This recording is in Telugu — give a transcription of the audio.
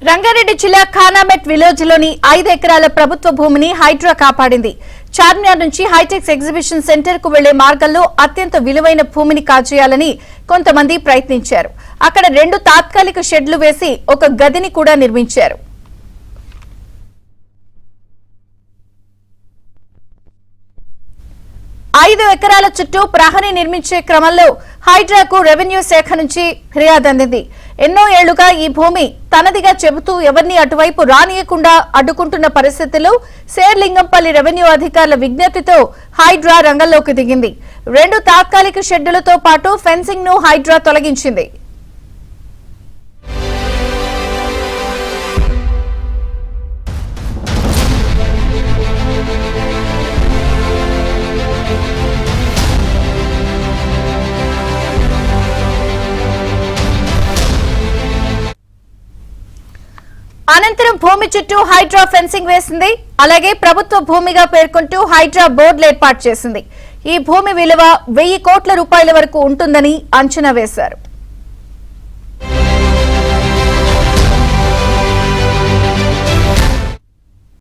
రంగారెడ్డి జిల్లా ఖానామెట్ విలేజ్ లోని 5 ఎకరాల ప్రభుత్వ భూమిని హైడ్రా కాపాడింది. చార్మినార్ నుంచి హైటెక్స్ ఎగ్జిబిషన్ సెంటర్ కు వెళ్లే మార్గంలో అత్యంత విలువైన భూమిని కాజేయాలని కొంతమంది ప్రయత్నించారు. అక్కడ 2 తాత్కాలిక షెడ్లు వేసి ఒక గదిని కూడా నిర్మించారు. ఐదు ఎకరాల చుట్టూ ప్రహరీ నిర్మించే క్రమంలో హైడ్రాకు రెవెన్యూ శాఖ నుంచి ఫిర్యాదు అందింది. ఎన్నో ఏళ్లుగా ఈ భూమి తనదిగా చెబుతూ ఎవరిని అటువైపు రానియకుండా అడ్డుకుంటున్న పరిస్థితుల్లో శేర్లింగంపల్లి రెవెన్యూ అధికారుల విజ్ఞప్తితో హైడ్రా రంగంలోకి దిగింది. 2 తాత్కాలిక షెడ్డులతో పాటు ఫెన్సింగ్ ను హైడ్రా తొలగించింది. అనంతరం భూమి చుట్టూ హైడ్రా ఫెన్సింగ్ వేసింది. అలాగే ప్రభుత్వ భూమిగా పేర్కొంటూ హైడ్రా బోర్డులు ఏర్పాటు చేసింది. ఈ భూమి విలువ 1000 కోట్ల రూపాయల వరకు ఉంటుందని అంచనా వేశారు.